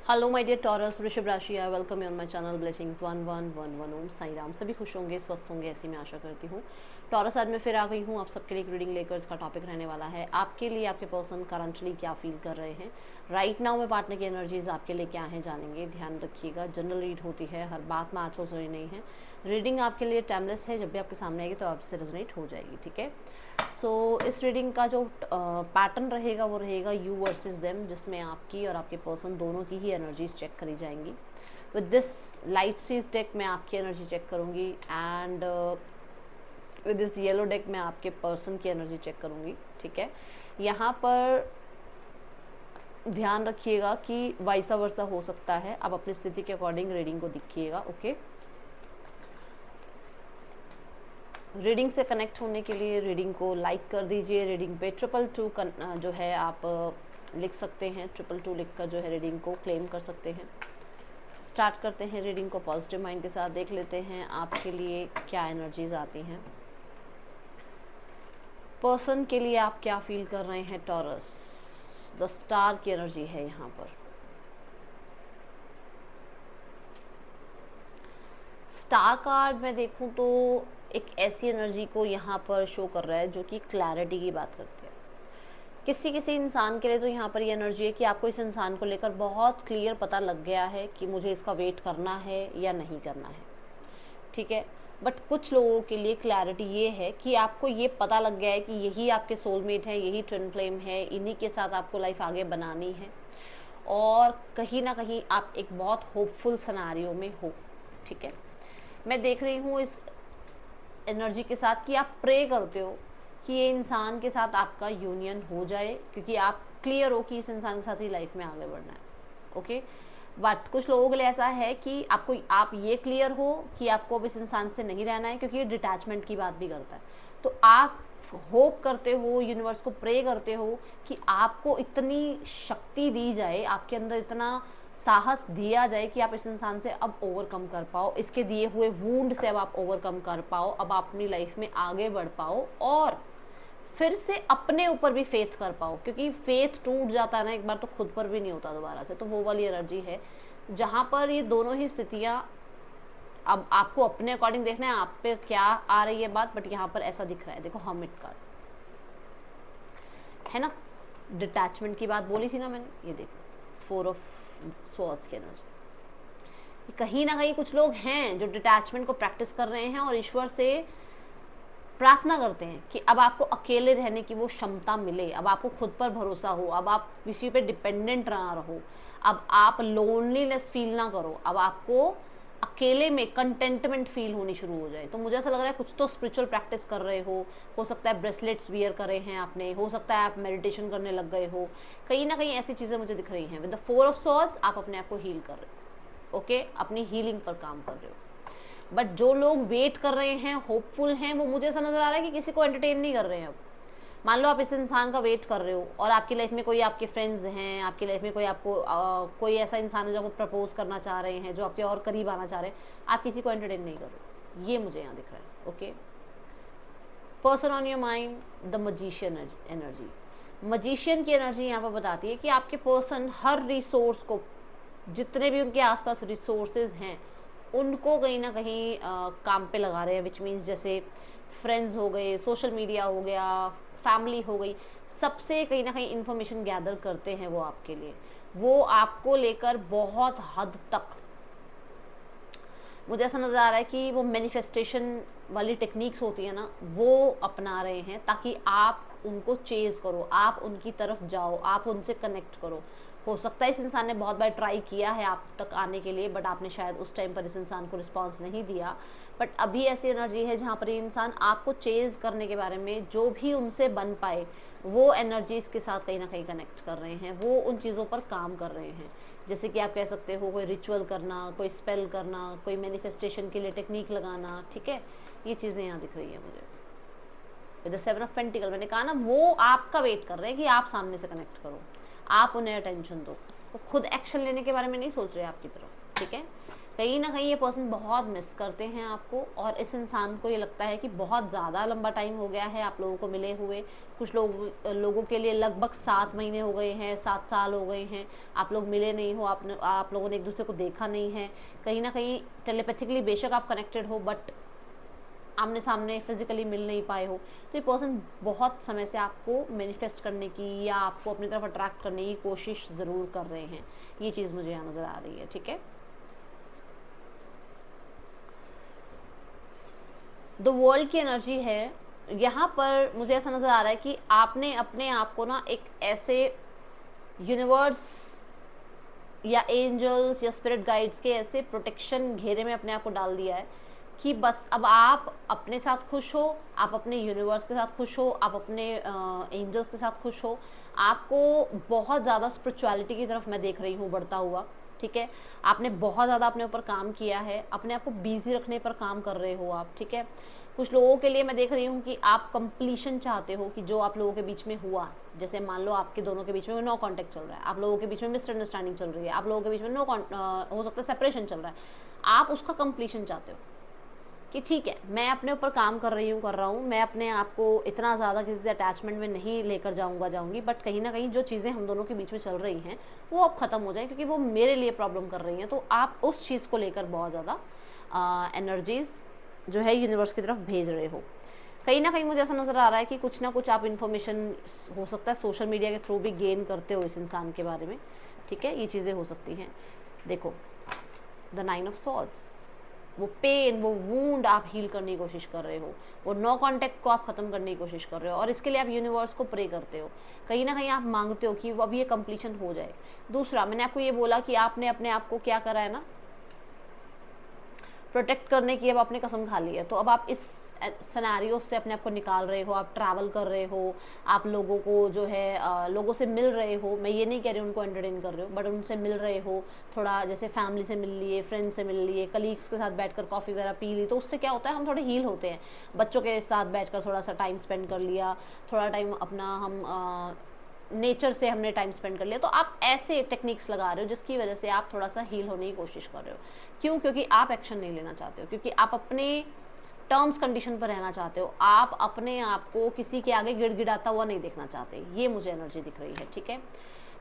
Hello my dear taurus, वृषभ राशि। I welcome you on my channel blessings 1111 ओम साई राम। सभी खुश होंगे, स्वस्थ होंगे, ऐसी मैं आशा करती हूँ। टॉरस, आज मैं फिर आ गई हूँ आप सबके लिए एक रीडिंग लेकर। इसका टॉपिक रहने वाला है आपके लिए आपके पर्सन करंटली क्या फील कर रहे हैं राइट नाउ में। पार्टनर की एनर्जीज आपके लिए क्या है जानेंगे, ध्यान रखिएगा। जनरल रीड होती है, हर बात में आज हो जरूरी नहीं है। रीडिंग आपके लिए टाइमलेस है, जब भी आपके सामने आएगी तो आपसे रेजोनेट हो जाएगी, ठीक है। इस रीडिंग का जो पैटर्न रहेगा वो रहेगा यू वर्सेस देम, जिसमें आपकी और आपके पर्सन दोनों की ही एनर्जीज चेक करी जाएंगी। विद दिस लाइट सीज डेक मैं आपकी एनर्जी चेक करूँगी and with this yellow deck मैं आपके पर्सन की एनर्जी चेक करूँगी, ठीक है। यहाँ पर ध्यान रखिएगा कि वाइसा वर्सा हो सकता है, आप अपनी स्थिति के अकॉर्डिंग रीडिंग को देखिएगा, ओके। रीडिंग से कनेक्ट होने के लिए रीडिंग को लाइक कर दीजिए। रीडिंग पे 222 जो है आप लिख सकते हैं। 222 लिख कर जो है रीडिंग को क्लेम कर सकते हैं। स्टार्ट करते हैं रीडिंग को पॉजिटिव माइंड के साथ। देख लेते हैं आपके लिए क्या एनर्जीज आती हैं, पर्सन के लिए आप क्या फील कर रहे हैं। टॉरस, द स्टार की एनर्जी है यहाँ पर। स्टार कार्ड में देखूं तो एक ऐसी एनर्जी को यहाँ पर शो कर रहा है जो कि क्लैरिटी की बात करती है। किसी किसी इंसान के लिए तो यहाँ पर ये एनर्जी है कि आपको इस इंसान को लेकर बहुत क्लियर पता लग गया है कि मुझे इसका वेट करना है या नहीं करना है, ठीक है। बट कुछ लोगों के लिए क्लैरिटी ये है कि आपको ये पता लग गया है कि यही आपके सोलमेट है, यही ट्विन फ्लेम है, इन्हीं के साथ आपको लाइफ आगे बनानी है। और कहीं ना कहीं आप एक बहुत होपफुल सिनेरियो में हो, ठीक है। मैं देख रही हूँ इस एनर्जी के साथ कि आप प्रे करते हो कि ये इंसान के साथ आपका यूनियन हो जाए, क्योंकि आप क्लियर हो कि इस इंसान के साथ ही लाइफ में आगे बढ़ना है, ओके। बट कुछ लोगों के लिए ऐसा है कि आप ये क्लियर हो कि आपको अब इस इंसान से नहीं रहना है, क्योंकि ये डिटैचमेंट की बात भी करता है। तो आप होप करते हो, यूनिवर्स को प्रे करते हो कि आपको इतनी शक्ति दी जाए, आपके अंदर इतना साहस दिया जाए कि आप इस इंसान से अब ओवरकम कर पाओ, इसके दिए हुए वूंड से अब आप ओवरकम कर पाओ, अब आप अपनी लाइफ में आगे बढ़ पाओ और फिर से अपने ऊपर भी फेथ कर पाओ। क्योंकि फेथ टूट जाता है ना एक बार तो खुद पर भी नहीं होता दोबारा से। तो वो वाली एनर्जी है जहाँ पर ये दोनों ही स्थितियाँ, अब आपको अपने अकॉर्डिंग देखना है आप पे क्या आ रही है बात। बट यहाँ पर ऐसा दिख रहा है, देखो हर्मिट कार्ड है ना, डिटैचमेंट की बात बोली थी ना मैंने। ये देखो 4 ऑफ स्वॉर्ड्स की एनर्जी। कहीं ना कहीं कुछ लोग हैं जो डिटैचमेंट को प्रैक्टिस कर रहे हैं और ईश्वर से प्रार्थना करते हैं कि अब आपको अकेले रहने की वो क्षमता मिले, अब आपको खुद पर भरोसा हो, अब आप किसी पे डिपेंडेंट ना रहो, अब आप लोनलीनेस फील ना करो, अब आपको अकेले में कंटेंटमेंट फील होनी शुरू हो जाए। तो मुझे ऐसा लग रहा है कुछ तो स्पिरिचुअल प्रैक्टिस कर रहे हो सकता है ब्रेसलेट्स वियर करे हैं आपने, हो सकता है आप मेडिटेशन करने लग गए हो, कहीं ना कहीं ऐसी चीज़ें मुझे दिख रही हैं। विद द 4 ऑफ स्वॉर्ड्स आप अपने आप को हील कर रहे हो, ओके, अपनी हीलिंग पर काम कर रहे हो। बट जो लोग वेट कर रहे हैं, होपफुल हैं, वो मुझे ऐसा नजर आ रहा है कि किसी को एंटरटेन नहीं कर रहे हैं। अब मान लो आप इस इंसान का वेट कर रहे हो और आपकी लाइफ में कोई आपके फ्रेंड्स हैं, आपकी लाइफ में कोई आपको कोई ऐसा इंसान है जो आपको प्रपोज करना चाह रहे हैं, जो आपके और करीब आना चाह रहे हैं, आप किसी को एंटरटेन नहीं कर रहे हो। ये मुझे यहाँ दिख रहा है, okay. Person on your mind, the magician energy. Magician की एनर्जी यहाँ पर बताती है कि आपके पर्सन हर रिसोर्स को, जितने भी उनके आसपास रिसोर्सेज हैं, उनको कहीं ना कहीं काम पे लगा रहे हैं। विच मीन्स जैसे फ्रेंड्स हो गए, सोशल मीडिया हो गया, फैमिली हो गई, सबसे कहीं ना कहीं इन्फॉर्मेशन गैदर करते हैं वो आपके लिए। वो आपको लेकर बहुत हद तक, मुझे ऐसा नज़र आ रहा है कि वो मैनिफेस्टेशन वाली टेक्निक्स होती है ना, वो अपना रहे हैं ताकि आप उनको चेज करो, आप उनकी तरफ जाओ, आप उनसे कनेक्ट करो। हो सकता है इस इंसान ने बहुत बार ट्राई किया है आप तक आने के लिए, बट आपने शायद उस टाइम पर इस इंसान को रिस्पांस नहीं दिया। बट अभी ऐसी एनर्जी है जहाँ पर ये इंसान आपको चेज करने के बारे में, जो भी उनसे बन पाए वो एनर्जीज के साथ कहीं ना कहीं कनेक्ट कर रहे हैं, वो उन चीज़ों पर काम कर रहे हैं। जैसे कि आप कह सकते हो कोई रिचुअल करना, कोई स्पेल करना, कोई मैनिफेस्टेशन के लिए टेक्निक लगाना, ठीक है। ये चीज़ें यहाँ दिख रही है मुझे। विद द 7 ऑफ पेंटिकल, मैंने कहा ना वो आपका वेट कर रहे हैं कि आप सामने से कनेक्ट करो, आप उन्हें अटेंशन दो। वो खुद एक्शन लेने के बारे में नहीं सोच रहे आपकी तरफ, ठीक है। कहीं ना कहीं ये पर्सन बहुत मिस करते हैं आपको, और इस इंसान को ये लगता है कि बहुत ज़्यादा लंबा टाइम हो गया है आप लोगों को मिले हुए। कुछ लोगों के लिए लगभग 7 महीने हो गए हैं, 7 साल हो गए हैं, आप लोग मिले नहीं हो, आप लोगों ने एक दूसरे को देखा नहीं है। कहीं ना कहीं टेलीपैथिकली बेशक आप कनेक्टेड हो, बट आमने सामने फिजिकली मिल नहीं पाए हो। तो ये पर्सन बहुत समय से आपको मैनिफेस्ट करने की या आपको अपनी तरफ अट्रैक्ट करने की कोशिश ज़रूर कर रहे हैं। ये चीज़ मुझे यहाँ नज़र आ रही है, ठीक है। द वर्ल्ड की एनर्जी है यहाँ पर। मुझे ऐसा नज़र आ रहा है कि आपने अपने आप को ना एक ऐसे यूनिवर्स या एंजल्स या स्पिरिट गाइड्स के ऐसे प्रोटेक्शन घेरे में अपने आप को डाल दिया है कि बस अब आप अपने साथ खुश हो, आप अपने यूनिवर्स के साथ खुश हो, आप अपने एंजल्स के साथ खुश हो। आपको बहुत ज़्यादा स्पिरिचुअलिटी की तरफ मैं देख रही हूँ बढ़ता हुआ, ठीक है। आपने बहुत ज़्यादा अपने ऊपर काम किया है, अपने आप को बिजी रखने पर काम कर रहे हो आप, ठीक है। कुछ लोगों के लिए मैं देख रही हूँ कि आप कंप्लीशन चाहते हो कि जो आप लोगों के बीच में हुआ, जैसे मान लो आपके दोनों के बीच में नो कांटेक्ट चल रहा है, आप लोगों के बीच में मिसअंडरस्टैंडिंग चल रही है, आप लोगों के बीच में हो सकता है सेपरेशन चल रहा है, आप उसका कंप्लीशन चाहते हो कि ठीक है मैं अपने ऊपर काम कर रहा हूँ, मैं अपने आप को इतना ज़्यादा किसी से अटैचमेंट में नहीं लेकर जाऊँगी, बट कहीं ना कहीं जो चीज़ें हम दोनों के बीच में चल रही हैं वो अब ख़त्म हो जाए, क्योंकि वो मेरे लिए प्रॉब्लम कर रही हैं। तो आप उस चीज़ को लेकर बहुत ज़्यादा एनर्जीज़ जो है यूनिवर्स की तरफ भेज रहे हो। कहीं ना कहीं मुझे ऐसा नज़र आ रहा है कि कुछ ना कुछ आप इन्फॉर्मेशन हो सकता है सोशल मीडिया के थ्रू भी गेन करते हो इस इंसान के बारे में, ठीक है। ये चीज़ें हो सकती हैं। देखो द 9 ऑफ स्वॉर्ड्स, वो पेन, वो वूंड आप हील करने की कोशिश कर रहे हो, वो नो कांटेक्ट को आप ख़त्म करने की कोशिश कर रहे हो, और इसके लिए आप यूनिवर्स को प्रे करते हो। कहीं ना कहीं आप मांगते हो कि वो अब ये कंप्लीशन हो जाए। दूसरा, मैंने आपको ये बोला कि आपने अपने आप को क्या करा है ना, प्रोटेक्ट करने की अब आपने कसम खा ली है। तो अब आप इस सिनेरियो से अपने आप को निकाल रहे हो, आप ट्रैवल कर रहे हो, आप लोगों को जो है लोगों से मिल रहे हो। मैं ये नहीं कह रही उनको एंटरटेन कर रहे हो, बट उनसे मिल रहे हो थोड़ा, जैसे फैमिली से मिल लिए, फ्रेंड्स से मिल लिए, कलीग्स के साथ बैठकर कॉफ़ी वगैरह पी ली। तो उससे क्या होता है, हम थोड़े हील होते हैं। बच्चों के साथ बैठकर थोड़ा सा टाइम स्पेंड कर लिया, थोड़ा टाइम अपना हम नेचर से हमने टाइम स्पेंड कर लिया। तो आप ऐसे टेक्निक्स लगा रहे हो जिसकी वजह से आप थोड़ा सा हील होने की कोशिश कर रहे हो। क्यों? क्योंकि आप एक्शन नहीं लेना चाहते हो, क्योंकि आप अपने टर्म्स कंडीशन पर रहना चाहते हो, आप अपने आप को किसी के आगे गिड़गिड़ाता हुआ नहीं देखना चाहते। ये मुझे एनर्जी दिख रही है, ठीक है।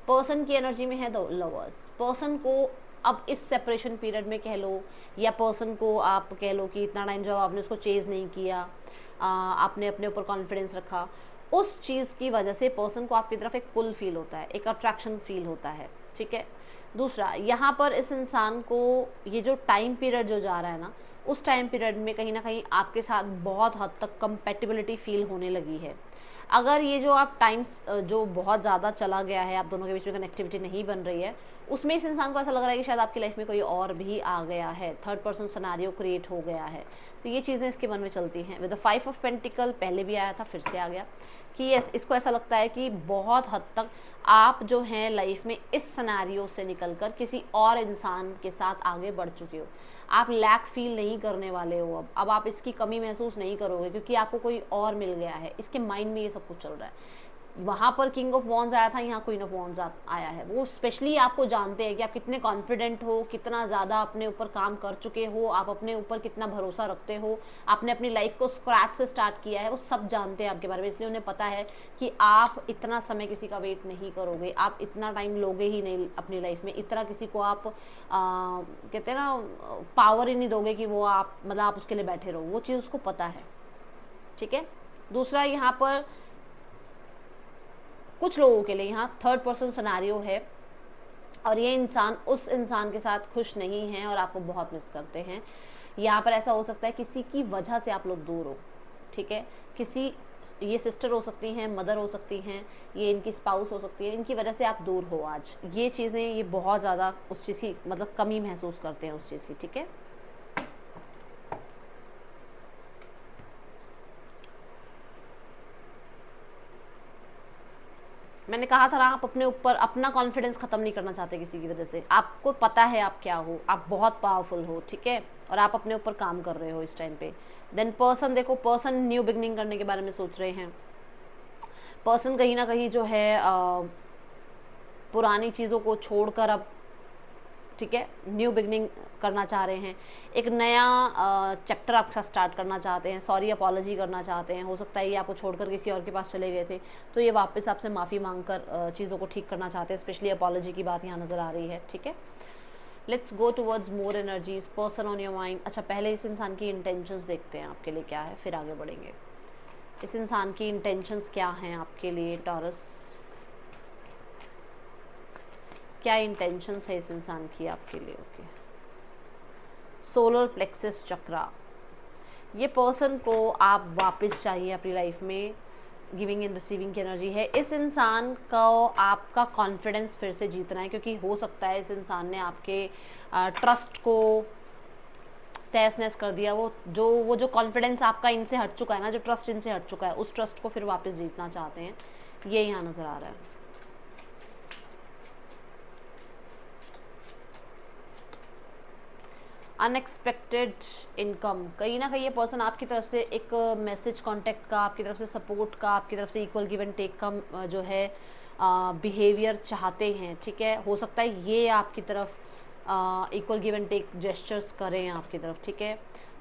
पर्सन की एनर्जी में है द लवर्स। पर्सन को अब इस सेपरेशन पीरियड में कह लो, या पर्सन को आप कह लो कि इतना टाइम जब आपने उसको चेज नहीं किया, आपने अपने ऊपर कॉन्फिडेंस रखा, उस चीज़ की वजह से पर्सन को आपकी तरफ एक पुल फील होता है, एक अट्रैक्शन फील होता है, ठीक है। दूसरा, यहाँ पर इस इंसान को ये जो टाइम पीरियड जो जा रहा है ना, उस टाइम पीरियड में कहीं ना कहीं आपके साथ बहुत हद तक कंपेटिबिलिटी फील होने लगी है। अगर ये जो आप टाइम्स जो बहुत ज़्यादा चला गया है, आप दोनों के बीच में कनेक्टिविटी नहीं बन रही है, उसमें इस इंसान को ऐसा लग रहा है कि शायद आपकी लाइफ में कोई और भी आ गया है, थर्ड पर्सन सिनेरियो क्रिएट हो गया है। तो ये चीज़ें इसके मन में चलती हैं। विद द 5 ऑफ पेंटिकल पहले भी आया था, फिर से आ गया कि इसको ऐसा लगता है कि बहुत हद तक आप जो हैं लाइफ में इस सिनेरियो से निकलकर किसी और इंसान के साथ आगे बढ़ चुके हो। आप लैक फील नहीं करने वाले हो। अब आप इसकी कमी महसूस नहीं करोगे, क्योंकि आपको कोई और मिल गया है। इसके माइंड में ये सब कुछ चल रहा है। वहाँ पर किंग ऑफ वॉन्ड्स आया था, यहाँ क्वीन ऑफ वॉन्ड्स आया है। वो स्पेशली आपको जानते हैं कि आप कितने कॉन्फिडेंट हो, कितना ज़्यादा अपने ऊपर काम कर चुके हो, आप अपने ऊपर कितना भरोसा रखते हो, आपने अपनी लाइफ को स्क्रैच से स्टार्ट किया है। वो सब जानते हैं आपके बारे में, इसलिए उन्हें पता है कि आप इतना समय किसी का वेट नहीं करोगे, आप इतना टाइम लोगे ही नहीं अपनी लाइफ में, इतना किसी को आप कहते हैं ना पावर ही नहीं दोगे कि वो आप मतलब आप उसके लिए बैठे रहो। वो चीज़ उसको पता है, ठीक है। दूसरा, यहाँ पर कुछ लोगों के लिए यहाँ थर्ड पर्सन सिनेरियो है, और ये इंसान उस इंसान के साथ खुश नहीं है और आपको बहुत मिस करते हैं। यहाँ पर ऐसा हो सकता है किसी की वजह से आप लोग दूर हो, ठीक है। किसी, ये सिस्टर हो सकती हैं, मदर हो सकती हैं, ये इनकी स्पाउस हो सकती है, इनकी वजह से आप दूर हो आज। ये चीज़ें, ये बहुत ज़्यादा उस चीज़ की मतलब कमी महसूस करते हैं उस चीज़ की, ठीक है। मैंने कहा था ना, आप अपने ऊपर अपना कॉन्फिडेंस ख़त्म नहीं करना चाहते किसी की वजह से। आपको पता है आप क्या हो, आप बहुत पावरफुल हो, ठीक है, और आप अपने ऊपर काम कर रहे हो इस टाइम पे। देन पर्सन, देखो पर्सन न्यू बिगनिंग करने के बारे में सोच रहे हैं। पर्सन कहीं ना कहीं जो है पुरानी चीज़ों को छोड़कर अब ठीक है, न्यू बिगनिंग करना चाह रहे हैं, एक नया चैप्टर आपके साथ स्टार्ट करना चाहते हैं, सॉरी अपॉलॉजी करना चाहते हैं। हो सकता है ये आपको छोड़कर किसी और के पास चले गए थे, तो ये वापस आपसे माफ़ी मांगकर चीज़ों को ठीक करना चाहते हैं। स्पेशली अपॉलॉजी की बात यहाँ नज़र आ रही है, ठीक है। Let's go towards more energies, person on your mind. अच्छा, पहले इस इंसान की इंटेंशंस देखते हैं आपके लिए क्या है, फिर आगे बढ़ेंगे। इस इंसान की इंटेंशंस क्या हैं आपके लिए टॉरस, क्या इंटेंशंस है इस इंसान की आपके लिए। ओके, सोलर प्लेक्सस चक्रा, ये पर्सन को आप वापस चाहिए अपनी लाइफ में, गिविंग एंड रिसीविंग की एनर्जी है। इस इंसान को आपका कॉन्फिडेंस फिर से जीतना है, क्योंकि हो सकता है इस इंसान ने आपके ट्रस्ट को तहस नहस कर दिया। वो जो कॉन्फिडेंस आपका इनसे हट चुका है ना, जो ट्रस्ट इनसे हट चुका है, उस ट्रस्ट को फिर वापस जीतना चाहते हैं, ये यहाँ नज़र आ रहा है। अनएक्सपेक्टेड इनकम, कहीं ना कहीं ये पर्सन आपकी तरफ से एक मैसेज कांटेक्ट का, आपकी तरफ से सपोर्ट का, आपकी तरफ से इक्वल गिव एंड टेक का जो है बिहेवियर चाहते हैं, ठीक है। हो सकता है ये आपकी तरफ equal give and take gestures करें आपकी तरफ, ठीक है।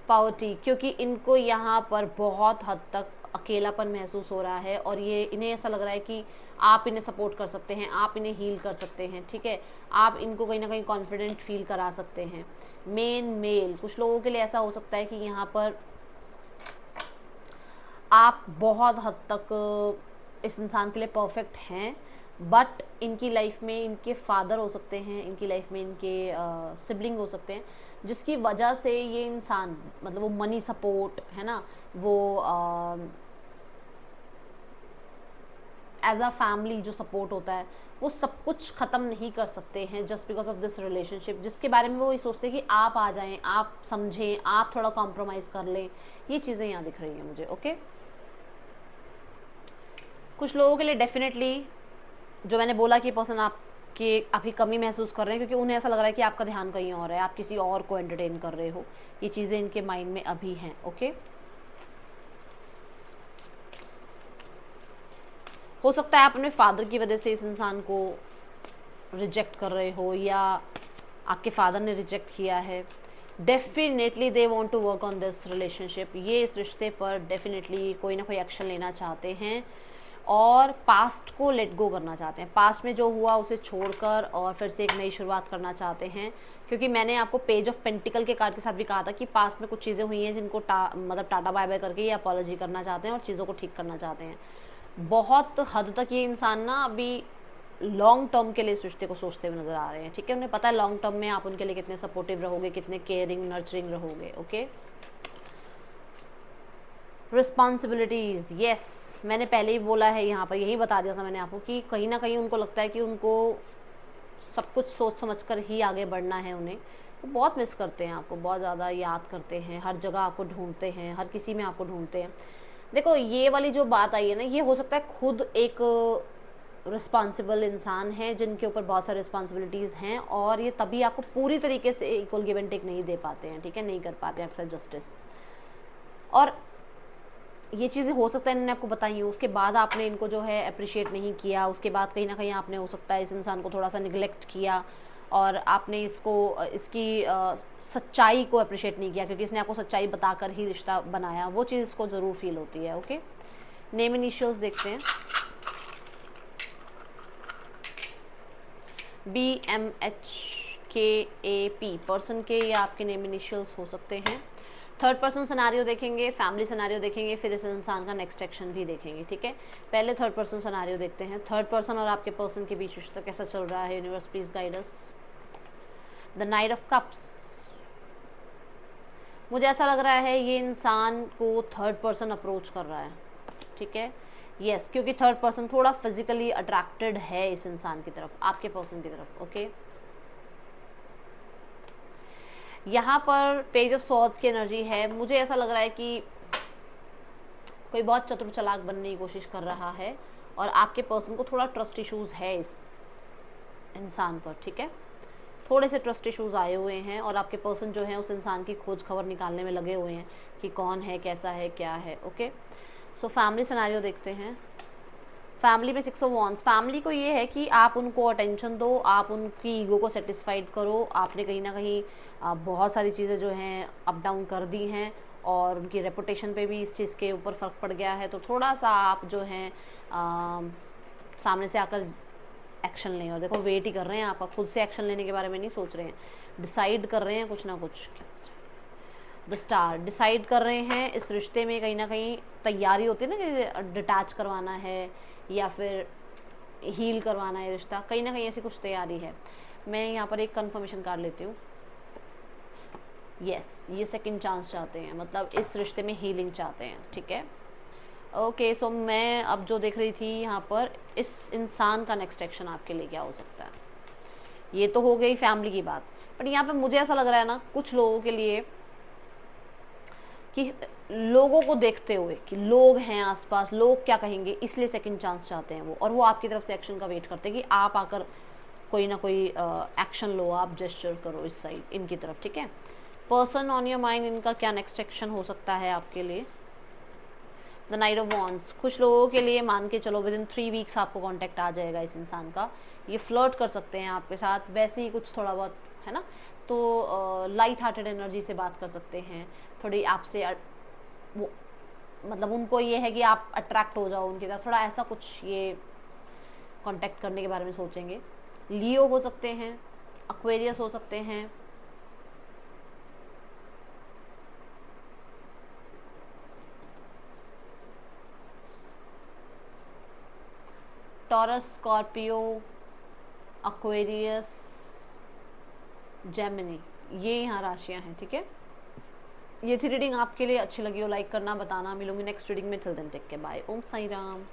पावर्टी, क्योंकि इनको यहाँ पर बहुत हद तक अकेलापन महसूस हो रहा है और ये इन्हें ऐसा लग रहा है कि आप इन्हें सपोर्ट कर सकते हैं, आप इन्हें हील कर सकते हैं, ठीक है। आप इनको कहीं ना कहीं कॉन्फिडेंट फील करा सकते हैं। मेन मेल, कुछ लोगों के लिए ऐसा हो सकता है कि यहाँ पर आप बहुत हद तक इस इंसान के लिए परफेक्ट हैं, बट इनकी लाइफ में इनके फादर हो सकते हैं, इनकी लाइफ में इनके सिबलिंग हो सकते हैं, जिसकी वजह से ये इंसान, मतलब वो मनी सपोर्ट है ना, वो एज अ फैमिली जो सपोर्ट होता है, वो सब कुछ ख़त्म नहीं कर सकते हैं just because of this relationship, जिसके बारे में वो ये सोचते हैं कि आप आ जाएं, आप समझें, आप थोड़ा कॉम्प्रोमाइज़ कर लें। ये चीज़ें यहाँ दिख रही हैं मुझे, ओके। कुछ लोगों के लिए डेफिनेटली जो मैंने बोला कि पर्सन आपके अभी कमी महसूस कर रहे हैं, क्योंकि उन्हें ऐसा लग रहा है कि आपका ध्यान कहीं और है, आप किसी और को एंटरटेन कर रहे हो। ये चीज़ें इनके माइंड में अभी हैं, ओके। हो सकता है आप अपने फादर की वजह से इस इंसान को रिजेक्ट कर रहे हो, या आपके फादर ने रिजेक्ट किया है। Definitely they want to work on this relationship, ये इस रिश्ते पर डेफिनेटली कोई ना कोई एक्शन लेना चाहते हैं और पास्ट को लेट गो करना चाहते हैं। पास्ट में जो हुआ उसे छोड़कर और फिर से एक नई शुरुआत करना चाहते हैं, क्योंकि मैंने आपको पेज ऑफ पेंटिकल के कार्ड के साथ भी कहा था कि पास्ट में कुछ चीज़ें हुई हैं जिनको मतलब टाटा बाय बाय करके ये अपॉलॉजी करना चाहते हैं और चीज़ों को ठीक करना चाहते हैं। बहुत हद तक ये इंसान ना अभी लॉन्ग टर्म के लिए इस रिश्ते को सोचते हुए नज़र आ रहे हैं, ठीक है। उन्हें पता है लॉन्ग टर्म में आप उनके लिए कितने सपोर्टिव रहोगे, कितने केयरिंग नर्चरिंग रहोगे, ओके। रिस्पॉन्सिबिलिटीज़, यस, मैंने पहले ही बोला है, यहाँ पर यही बता दिया था मैंने आपको कि कहीं ना कहीं उनको लगता है कि उनको सब कुछ सोच समझ कर ही आगे बढ़ना है। उन्हें वो बहुत मिस करते हैं आपको, बहुत ज़्यादा याद करते हैं, हर जगह आपको ढूंढते हैं, हर किसी में आपको ढूंढते हैं। देखो, ये वाली जो बात आई है ना, ये हो सकता है खुद एक रिस्पॉन्सिबल इंसान है जिनके ऊपर बहुत सारी रिस्पॉन्सिबिलिटीज़ हैं, और ये तभी आपको पूरी तरीके से इक्वल गिव एंड टेक नहीं दे पाते हैं, ठीक है, नहीं कर पाते आपके साथ जस्टिस। और ये चीज़ें हो सकता है इन्होंने आपको बताई हो, उसके बाद आपने इनको जो है अप्रिशिएट नहीं किया, उसके बाद कहीं ना कहीं आपने हो सकता है इस इंसान को थोड़ा सा निगलेक्ट किया और आपने इसकी सच्चाई को अप्रिशिएट नहीं किया, क्योंकि इसने आपको सच्चाई बताकर ही रिश्ता बनाया। वो चीज़ इसको ज़रूर फील होती है, ओके। नेम इनिशियल्स देखते हैं, BMHKAP पर्सन के या आपके नेम इनिशियल्स हो सकते हैं। थर्ड पर्सन सिनेरियो देखेंगे, फैमिली सिनेरियो देखेंगे, फिर इस इंसान का नेक्स्ट एक्शन भी देखेंगे, ठीक है। पहले थर्ड पर्सन सिनेरियो देखते हैं। थर्ड पर्सन और आपके पर्सन के बीच रिश्ता कैसा चल रहा है, universe please guide us. The night of cups, मुझे ऐसा लग रहा है ये इंसान को थर्ड पर्सन अप्रोच कर रहा है, ठीक है, यस, क्योंकि थर्ड पर्सन थोड़ा फिजिकली अट्रैक्टेड है इस इंसान की तरफ, आपके पर्सन की तरफ, ओके। यहाँ पर पेज ऑफ स्वॉर्ड्स की एनर्जी है। मुझे ऐसा लग रहा है कि कोई बहुत चतुर चालाक बनने की कोशिश कर रहा है और आपके पर्सन को थोड़ा ट्रस्ट इश्यूज है इस इंसान पर, ठीक है, थोड़े से ट्रस्ट इश्यूज आए हुए हैं और आपके पर्सन जो है उस इंसान की खोज खबर निकालने में लगे हुए हैं कि कौन है, कैसा है, क्या है, ओके। सो फैमिली सिनेरियो देखते हैं। फैमिली में 6 ऑफ वॉन्ड्स, फैमिली को ये है कि आप उनको अटेंशन दो, आप उनकी ईगो को सेटिस्फाइड करो। आपने कहीं ना कहीं बहुत सारी चीज़ें जो हैं अप डाउन कर दी हैं और उनकी रेपुटेशन पे भी इस चीज़ के ऊपर फ़र्क पड़ गया है। तो थोड़ा सा आप जो हैं सामने से आकर एक्शन लें। और देखो वेट ही कर रहे हैं, आपका खुद से एक्शन लेने के बारे में नहीं सोच रहे हैं, डिसाइड कर रहे हैं कुछ ना कुछ। द स्टार डिसाइड कर रहे हैं इस रिश्ते में, कहीं ना कहीं तैयारी होती है ना कि डिटैच करवाना है या फिर हील करवाना है रिश्ता, कहीं ना कहीं ऐसी कुछ तैयारी है। मैं यहाँ पर एक कंफर्मेशन कार्ड लेती हूँ। यस, ये सेकंड चांस चाहते हैं, मतलब इस रिश्ते में हीलिंग चाहते हैं, ठीक है। ओके, सो मैं अब जो देख रही थी यहाँ पर, इस इंसान का नेक्स्ट एक्शन आपके लिए क्या हो सकता है। ये तो हो गई फैमिली की बात, बट यहाँ पे मुझे ऐसा लग रहा है ना कुछ लोगों के लिए कि लोगों को देखते हुए कि लोग हैं आसपास, लोग क्या कहेंगे, इसलिए सेकंड चांस चाहते हैं वो, और वो आपकी तरफ से एक्शन का वेट करते हैं कि आप आकर कोई ना कोई एक्शन लो, आप जेस्चर करो इस साइड इनकी तरफ, ठीक है। पर्सन ऑन योर माइंड, इनका क्या नेक्स्ट एक्शन हो सकता है आपके लिए। द नाइट ऑफ वॉन्ड्स, कुछ लोगों के लिए मान के चलो विद इन 3 वीक्स आपको कांटेक्ट आ जाएगा इस इंसान का। ये फ्लर्ट कर सकते हैं आपके साथ, वैसे ही कुछ थोड़ा बहुत है ना, तो लाइट हार्टेड एनर्जी से बात कर सकते हैं, थोड़ी आपसे वो मतलब उनको ये है कि आप अट्रैक्ट हो जाओ उनकी तरफ, थोड़ा ऐसा कुछ ये कांटेक्ट करने के बारे में सोचेंगे। लियो हो सकते हैं, एक्वेरियस हो सकते हैं, टॉरस, स्कॉर्पियो, एक्वेरियस, जेमिनी, ये यहाँ राशियाँ हैं, ठीक है। ये थी रीडिंग, आपके लिए अच्छी लगी हो लाइक करना, बताना। मिलूंगी नेक्स्ट रीडिंग में, till then take care, bye, Om Sai Ram.